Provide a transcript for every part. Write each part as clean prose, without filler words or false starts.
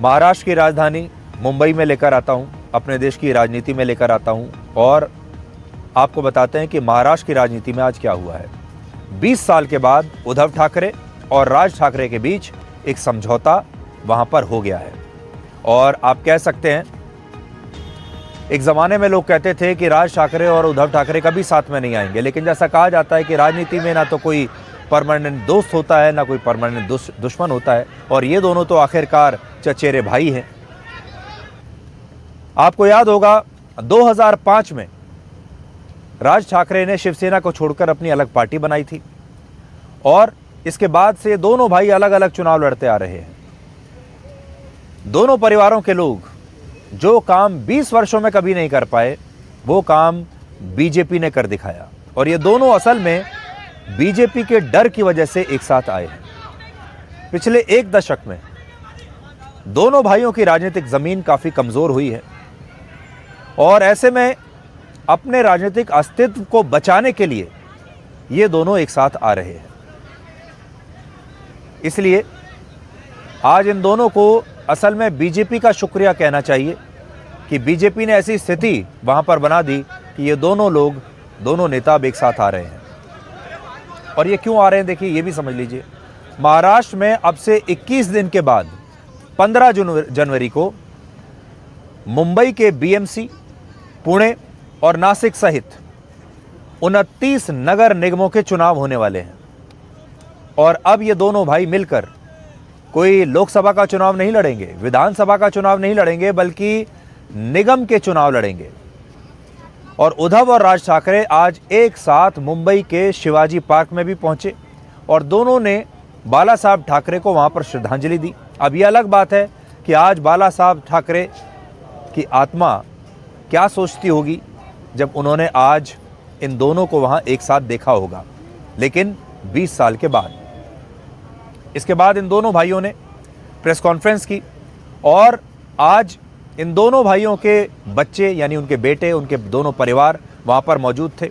महाराष्ट्र की राजधानी मुंबई में लेकर आता हूं, अपने देश की राजनीति में लेकर आता हूं और आपको बताते हैं कि महाराष्ट्र की राजनीति में आज क्या हुआ है। 20 साल के बाद उद्धव ठाकरे और राज ठाकरे के बीच एक समझौता वहां पर हो गया है। और आप कह सकते हैं, एक ज़माने में लोग कहते थे कि राज ठाकरे और उद्धव ठाकरे कभी साथ में नहीं आएंगे, लेकिन जैसा कहा जाता है कि राजनीति में ना तो कोई परमानेंट दोस्त होता है ना कोई परमानेंट दुश्मन होता है, और ये दोनों तो आखिरकार चचेरे भाई हैं। आपको याद होगा 2005 में राज ठाकरे ने शिवसेना को छोड़कर अपनी अलग पार्टी बनाई थी और इसके बाद से दोनों भाई अलग अलग चुनाव लड़ते आ रहे हैं। दोनों परिवारों के लोग जो काम 20 वर्षों में कभी नहीं कर पाए वो काम बीजेपी ने कर दिखाया, और ये दोनों असल में बीजेपी के डर की वजह से एक साथ आए हैं। पिछले एक दशक में दोनों भाइयों की राजनीतिक जमीन काफी कमजोर हुई है और ऐसे में अपने राजनीतिक अस्तित्व को बचाने के लिए ये दोनों एक साथ आ रहे हैं। इसलिए आज इन दोनों को असल में बीजेपी का शुक्रिया कहना चाहिए कि बीजेपी ने ऐसी स्थिति वहां पर बना दी कि ये दोनों नेता अब एक साथ आ रहे हैं। और ये क्यों आ रहे हैं, देखिए ये भी समझ लीजिए। महाराष्ट्र में अब से 21 दिन के बाद 15 जनवरी को मुंबई के बीएमसी, पुणे और नासिक सहित 29 नगर निगमों के चुनाव होने वाले हैं। और अब ये दोनों भाई मिलकर कोई लोकसभा का चुनाव नहीं लड़ेंगे, विधानसभा का चुनाव नहीं लड़ेंगे, बल्कि निगम के चुनाव लड़ेंगे। और उद्धव और राज ठाकरे आज एक साथ मुंबई के शिवाजी पार्क में भी पहुंचे और दोनों ने बाला साहब ठाकरे को वहां पर श्रद्धांजलि दी। अब यह अलग बात है कि आज बाला साहब ठाकरे की आत्मा क्या सोचती होगी जब उन्होंने आज इन दोनों को वहां एक साथ देखा होगा, लेकिन 20 साल के बाद। इसके बाद इन दोनों भाइयों ने प्रेस कॉन्फ्रेंस की और आज इन दोनों भाइयों के बच्चे यानी उनके बेटे, उनके दोनों परिवार वहां पर मौजूद थे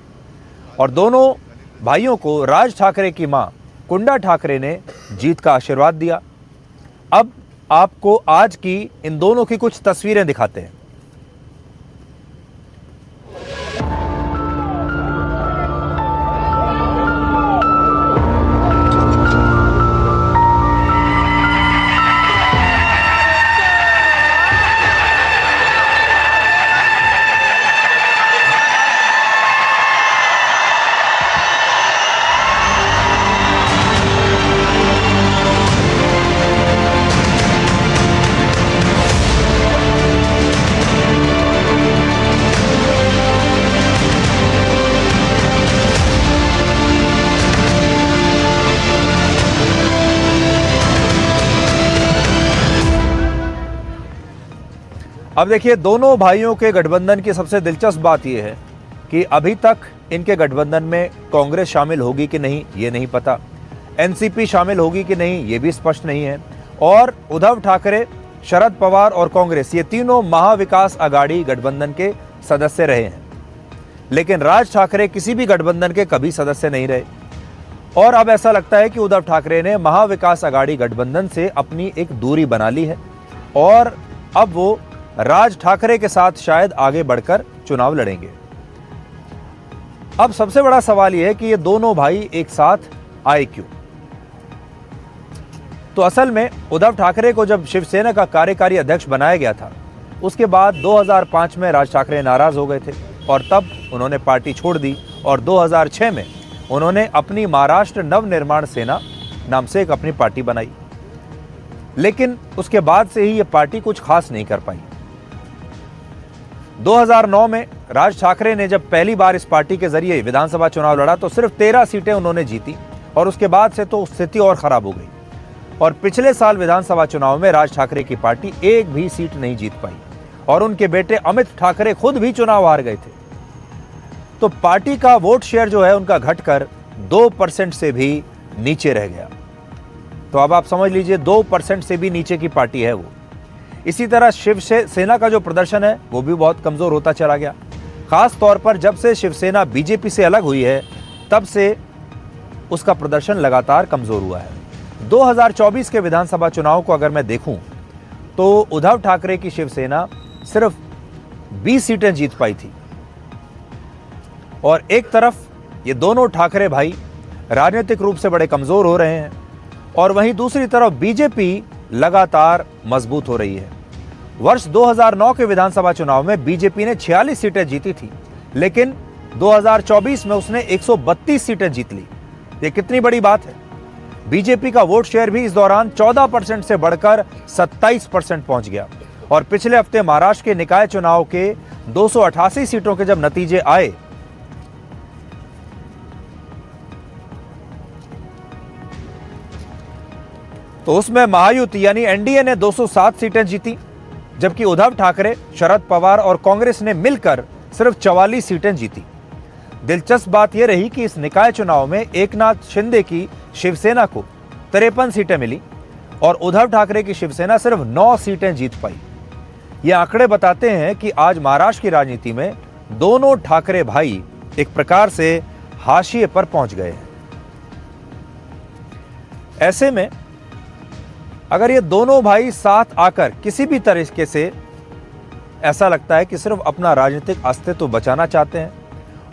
और दोनों भाइयों को राज ठाकरे की मां कुंडा ठाकरे ने जीत का आशीर्वाद दिया। अब आपको आज की इन दोनों की कुछ तस्वीरें दिखाते हैं। अब देखिए, दोनों भाइयों के गठबंधन की सबसे दिलचस्प बात यह है कि अभी तक इनके गठबंधन में कांग्रेस शामिल होगी कि नहीं ये नहीं पता, एनसीपी शामिल होगी कि नहीं ये भी स्पष्ट नहीं है, और उद्धव ठाकरे, शरद पवार और कांग्रेस ये तीनों महाविकास आघाड़ी गठबंधन के सदस्य रहे हैं, लेकिन राज ठाकरे किसी भी गठबंधन के कभी सदस्य नहीं रहे। और अब ऐसा लगता है कि उद्धव ठाकरे ने महाविकास आघाड़ी गठबंधन से अपनी एक दूरी बना ली है और अब वो राज ठाकरे के साथ शायद आगे बढ़कर चुनाव लड़ेंगे। अब सबसे बड़ा सवाल यह है कि ये दोनों भाई एक साथ आए क्यों। तो असल में उद्धव ठाकरे को जब शिवसेना का कार्यकारी अध्यक्ष बनाया गया था, उसके बाद 2005 में राज ठाकरे नाराज हो गए थे और तब उन्होंने पार्टी छोड़ दी और 2006 में उन्होंने अपनी महाराष्ट्र नवनिर्माण सेना नाम से एक अपनी पार्टी बनाई, लेकिन उसके बाद से ही ये पार्टी कुछ खास नहीं कर पाई। 2009 में राज ठाकरे ने जब पहली बार इस पार्टी के जरिए विधानसभा चुनाव लड़ा तो सिर्फ 13 सीटें उन्होंने जीती और उसके बाद से तो स्थिति और खराब हो गई और पिछले साल विधानसभा चुनाव में राज ठाकरे की पार्टी एक भी सीट नहीं जीत पाई और उनके बेटे अमित ठाकरे खुद भी चुनाव हार गए थे। तो पार्टी का वोट शेयर जो है उनका घटकर 2% से भी नीचे रह गया। तो अब आप समझ लीजिए 2% से भी नीचे की पार्टी है वो। इसी तरह शिवसेना का जो प्रदर्शन है वो भी बहुत कमजोर होता चला गया, खास तौर पर जब से शिवसेना बीजेपी से अलग हुई है तब से उसका प्रदर्शन लगातार कमजोर हुआ है। 2024 के विधानसभा चुनाव को अगर मैं देखूं तो उद्धव ठाकरे की शिवसेना सिर्फ 20 सीटें जीत पाई थी। और एक तरफ ये दोनों ठाकरे भाई राजनीतिक रूप से बड़े कमजोर हो रहे हैं और वहीं दूसरी तरफ बीजेपी लगातार मजबूत हो रही है। वर्ष 2009 के विधानसभा चुनाव में बीजेपी ने 46 सीटें जीती थी, लेकिन 2024 में उसने 132 सीटें जीत ली। ये कितनी बड़ी बात है। बीजेपी का वोट शेयर भी इस दौरान 14% से बढ़कर 27% पहुंच गया। और पिछले हफ्ते महाराष्ट्र के निकाय चुनाव के 288 सीटों के जब नतीजे आए तो उसमें महायुति यानी एनडीए ने 207 सीटें जीती, जबकि उद्धव ठाकरे, शरद पवार और कांग्रेस ने मिलकर सिर्फ 44 सीटें जीती। दिलचस्प बात यह रही कि इस निकाय चुनाव में एकनाथ शिंदे की शिवसेना को 53 सीटें मिली और उद्धव ठाकरे की शिवसेना सिर्फ 9 सीटें जीत पाई। ये आंकड़े बताते हैं कि आज महाराष्ट्र की राजनीति में दोनों ठाकरे भाई एक प्रकार से हाशिए पर पहुंच गए हैं। ऐसे में अगर ये दोनों भाई साथ आकर किसी भी तरीके से, ऐसा लगता है कि सिर्फ अपना राजनीतिक अस्तित्व बचाना चाहते हैं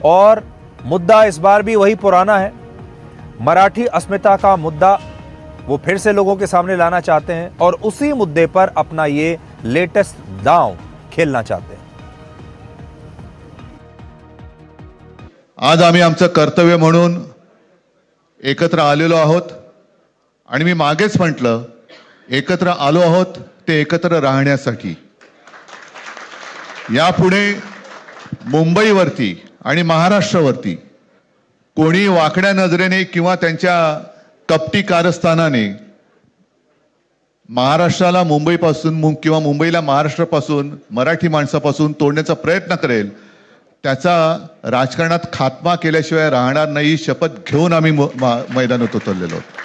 और मुद्दा इस बार भी वही पुराना है, मराठी अस्मिता का मुद्दा वो फिर से लोगों के सामने लाना चाहते हैं और उसी मुद्दे पर अपना ये लेटेस्ट दांव खेलना चाहते हैं। आज आम्ही आमचं कर्तव्य म्हणून एकत्र आलेलो आहोत आणि मी मागेच म्हटलं एकत्र आलो आहोत ते एकत्र राहण्यासाठी। यापुढे मुंबईवरती आणि महाराष्ट्रावरती कोणी वाकड्या नजरेने किंवा त्यांच्या कपटी कारस्थानाने महाराष्ट्राला मुंबईपासून किंवा मुंबईला महाराष्ट्रापासून, मराठी माणसापासून तोडण्याचा प्रयत्न करेल, त्याचा राजकारणात खात्मा केल्याशिवाय राहणार नाही, शपथ घेऊन आम्ही मैदानात उतरलेलो आहोत।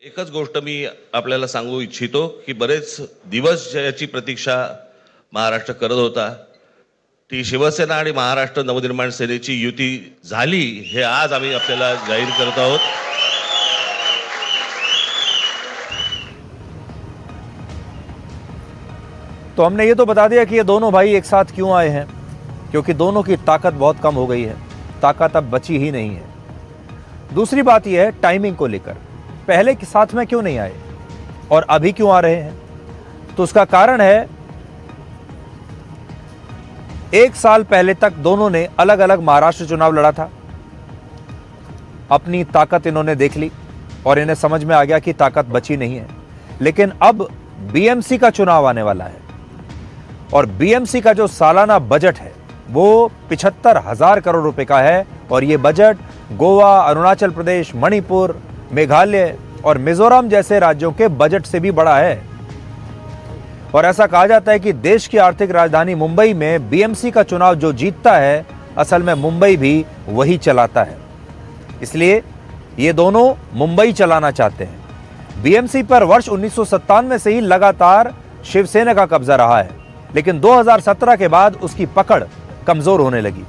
एकच गोष्ट मी आपल्याला सांगू इच्छितो की बरेच दिवस ज्याची प्रतीक्षा महाराष्ट्र करत होता ती शिवसेना आणि महाराष्ट्र नवनिर्माण सेनेची युती झाली, हे आज आम्ही आपल्याला जाहीर करत आहोत। तो हमने ये तो बता दिया कि ये दोनों भाई एक साथ क्यों आए हैं, क्योंकि दोनों की ताकत बहुत कम हो गई है, ताकत अब बची ही नहीं है। दूसरी बात यह है टाइमिंग को लेकर, पहले के साथ में क्यों नहीं आए और अभी क्यों आ रहे हैं, तो उसका कारण है 1 साल पहले तक दोनों ने अलग अलग महाराष्ट्र चुनाव लड़ा था। अपनी ताकत इन्होंने देख ली और इन्हें समझ में आ गया कि ताकत बची नहीं है। लेकिन अब बीएमसी का चुनाव आने वाला है और बीएमसी का जो सालाना बजट है वो 75,000 करोड़ रुपए का है और ये बजट गोवा, अरुणाचल प्रदेश, मणिपुर, मेघालय और मिजोरम जैसे राज्यों के बजट से भी बड़ा है। और ऐसा कहा जाता है कि देश की आर्थिक राजधानी मुंबई में बीएमसी का चुनाव जो जीतता है, असल में मुंबई भी वही चलाता है। इसलिए ये दोनों मुंबई चलाना चाहते हैं। बीएमसी पर वर्ष 1997 से ही लगातार शिवसेना का कब्जा रहा है, लेकिन 2017 के बाद उसकी पकड़ कमजोर होने लगी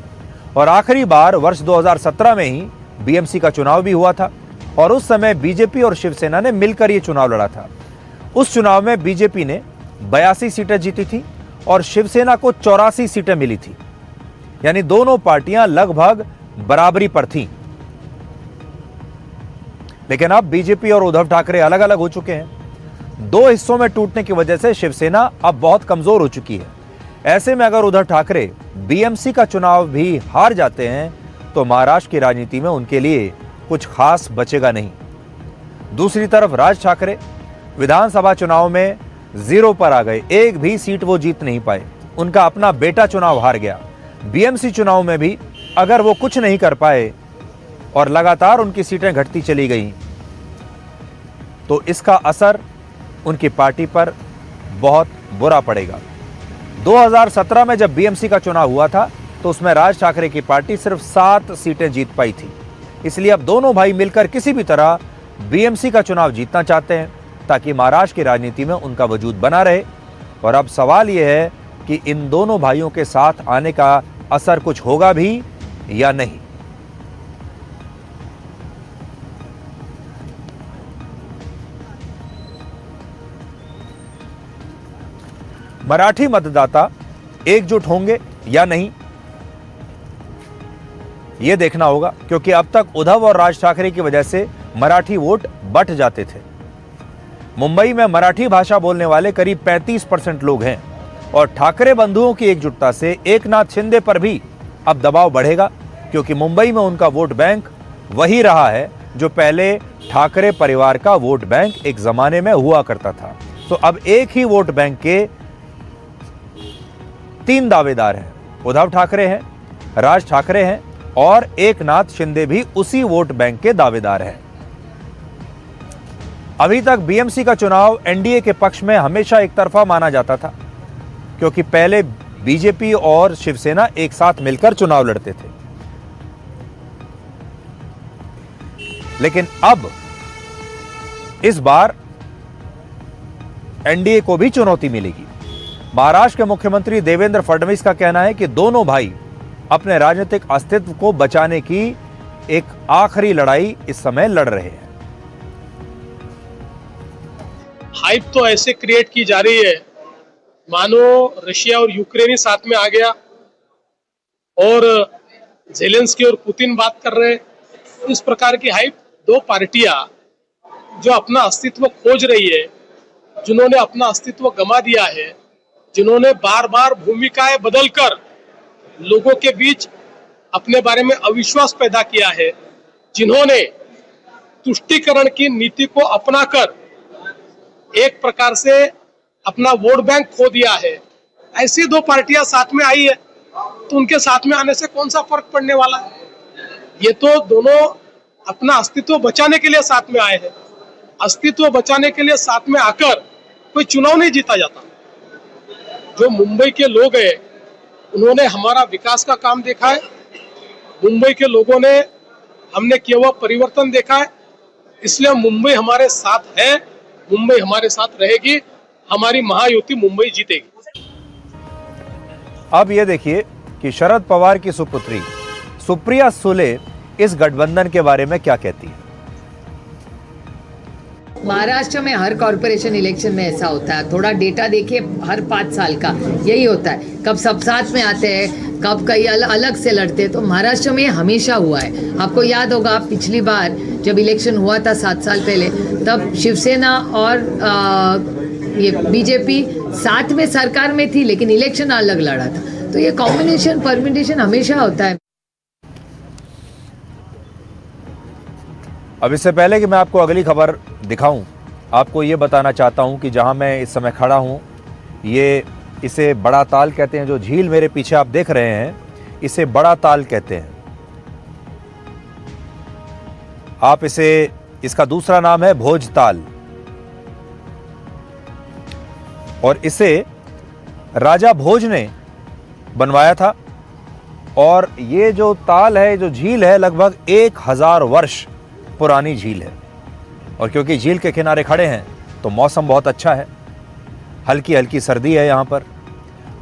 और आखिरी बार वर्ष 2017 में ही बीएमसी का चुनाव भी हुआ था और उस समय बीजेपी और शिवसेना ने मिलकर ये चुनाव लड़ा था। उस चुनाव में बीजेपी ने 82 सीटें जीती थी और शिवसेना को 84 सीटें मिली थी, यानी दोनों पार्टियां लगभग बराबरी पर थीं। लेकिन अब बीजेपी और उद्धव ठाकरे अलग अलग हो चुके हैं। 2 हिस्सों में टूटने की वजह से शिवसेना अब बहुत कमजोर हो चुकी है। ऐसे में अगर उद्धव ठाकरे बीएमसी का चुनाव भी हार जाते हैं तो महाराष्ट्र की राजनीति में उनके लिए कुछ खास बचेगा नहीं। दूसरी तरफ राज ठाकरे विधानसभा चुनाव में 0 पर आ गए, एक भी सीट वो जीत नहीं पाए। उनका अपना बेटा चुनाव हार गया। बीएमसी चुनाव में भी अगर वो कुछ नहीं कर पाए और लगातार उनकी सीटें घटती चली गई तो इसका असर उनकी पार्टी पर बहुत बुरा पड़ेगा। 2017 में जब बीएमसी का चुनाव हुआ था तो उसमें राज ठाकरे की पार्टी सिर्फ 7 सीटें जीत पाई थी। इसलिए अब दोनों भाई मिलकर किसी भी तरह बीएमसी का चुनाव जीतना चाहते हैं ताकि महाराष्ट्र की राजनीति में उनका वजूद बना रहे। और अब सवाल यह है कि इन दोनों भाइयों के साथ आने का असर कुछ होगा भी या नहीं। मराठी मतदाता एकजुट होंगे या नहीं, यह देखना होगा, क्योंकि अब तक उद्धव और राज ठाकरे की वजह से मराठी वोट बंट जाते थे। मुंबई में मराठी भाषा बोलने वाले करीब 35% लोग हैं और ठाकरे बंधुओं की एकजुटता से एकनाथ शिंदे पर भी अब दबाव बढ़ेगा, क्योंकि मुंबई में उनका वोट बैंक वही रहा है जो पहले ठाकरे परिवार का वोट बैंक एक जमाने में हुआ करता था। तो अब एक ही वोट बैंक के 3 दावेदार हैं, उद्धव ठाकरे हैं, राज ठाकरे हैं और एकनाथ शिंदे भी उसी वोट बैंक के दावेदार हैं। अभी तक बीएमसी का चुनाव एनडीए के पक्ष में हमेशा एक तरफा माना जाता था, क्योंकि पहले बीजेपी और शिवसेना एक साथ मिलकर चुनाव लड़ते थे। लेकिन अब इस बार एनडीए को भी चुनौती मिलेगी। महाराष्ट्र के मुख्यमंत्री देवेंद्र फडणवीस का कहना है कि दोनों भाई अपने राजनीतिक अस्तित्व को बचाने की एक आखिरी लड़ाई इस समय लड़ रहे हैं। हाइप तो ऐसे क्रिएट की जा रही है मानो रशिया और यूक्रेन ही साथ में आ गया और जेलेंस्की और पुतिन बात कर रहे हैं। इस प्रकार की हाइप, दो पार्टियां जो अपना अस्तित्व खोज रही है, जिन्होंने अपना अस्तित्व गंवा दिया है, जिन्होंने बार बार भूमिकाएं बदलकर लोगों के बीच अपने बारे में अविश्वास पैदा किया है, जिन्होंने तुष्टीकरण की नीति को अपनाकर एक प्रकार से अपना वोट बैंक खो दिया है, ऐसी दो पार्टियां साथ में आई है, तो उनके साथ में आने से कौन सा फर्क पड़ने वाला है? ये तो दोनों अपना अस्तित्व बचाने के लिए साथ में आए हैं। अस्तित्व बचाने के लिए साथ में आकर कोई चुनाव नहीं जीता जाता। जो मुंबई के लोग हैं, उन्होंने हमारा विकास का काम देखा है। मुंबई के लोगों ने हमने किया हुआ परिवर्तन देखा है, इसलिए मुंबई हमारे साथ है, मुंबई हमारे साथ रहेगी, हमारी महायुति मुंबई जीतेगी। अब ये देखिए कि शरद पवार की सुपुत्री सुप्रिया सुले इस गठबंधन के बारे में क्या कहती है। महाराष्ट्र में हर कॉर्पोरेशन इलेक्शन में ऐसा होता है, थोड़ा डेटा देखिए, हर 5 साल का यही होता है, कब सब साथ में आते हैं, कब कई अलग से लड़ते हैं। तो महाराष्ट्र में हमेशा हुआ है। आपको याद होगा पिछली बार जब इलेक्शन हुआ था 7 साल पहले, तब शिवसेना और ये बीजेपी साथ में सरकार में थी, लेकिन इलेक्शन अलग लड़ा था। तो ये कॉम्बिनेशन परम्यूटेशन हमेशा होता है। अब इससे पहले कि मैं आपको अगली खबर दिखाऊं, आपको ये बताना चाहता हूं कि जहां मैं इस समय खड़ा हूं, इसे बड़ा ताल कहते हैं। जो झील मेरे पीछे आप देख रहे हैं, इसे बड़ा ताल कहते हैं। इसका दूसरा नाम है भोजताल, और इसे राजा भोज ने बनवाया था। और ये जो ताल है, जो झील है, लगभग 1000 वर्ष पुरानी झील है। और क्योंकि झील के किनारे खड़े हैं तो मौसम बहुत अच्छा है, हल्की हल्की सर्दी है, यहाँ पर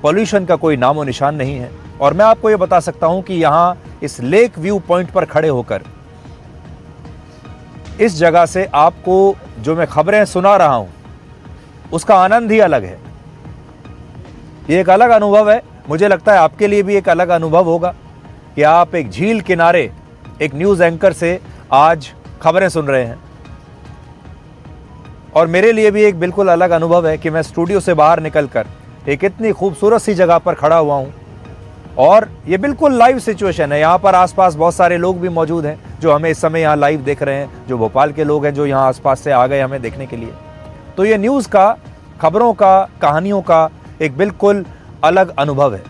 पॉल्यूशन का कोई नामो निशान नहीं है। और मैं आपको ये बता सकता हूँ कि यहाँ इस लेक व्यू पॉइंट पर खड़े होकर इस जगह से आपको जो मैं खबरें सुना रहा हूँ उसका आनंद ही अलग है। ये एक अलग अनुभव है। मुझे लगता है आपके लिए भी एक अलग अनुभव होगा कि आप एक झील किनारे एक न्यूज़ एंकर से आज खबरें सुन रहे हैं। और मेरे लिए भी एक बिल्कुल अलग अनुभव है कि मैं स्टूडियो से बाहर निकलकर एक इतनी खूबसूरत सी जगह पर खड़ा हुआ हूँ, और ये बिल्कुल लाइव सिचुएशन है। यहाँ पर आसपास बहुत सारे लोग भी मौजूद हैं जो हमें इस समय यहाँ लाइव देख रहे हैं, जो भोपाल के लोग हैं जो यहाँ आसपास से आ गए हमें देखने के लिए। तो ये न्यूज़ का, खबरों का, कहानियों का एक बिल्कुल अलग अनुभव है।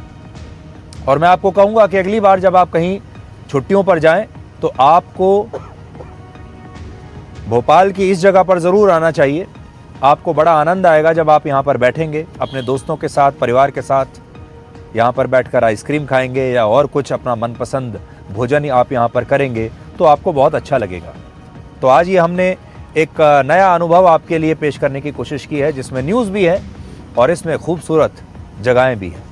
और मैं आपको कहूँगा कि अगली बार जब आप कहीं छुट्टियों पर जाएं तो आपको भोपाल की इस जगह पर ज़रूर आना चाहिए। आपको बड़ा आनंद आएगा जब आप यहाँ पर बैठेंगे अपने दोस्तों के साथ, परिवार के साथ, यहाँ पर बैठकर आइसक्रीम खाएंगे या और कुछ अपना मनपसंद भोजन आप यहाँ पर करेंगे तो आपको बहुत अच्छा लगेगा। तो आज ये हमने एक नया अनुभव आपके लिए पेश करने की कोशिश की है, जिसमें न्यूज़ भी है और इसमें खूबसूरत जगहें भी हैं।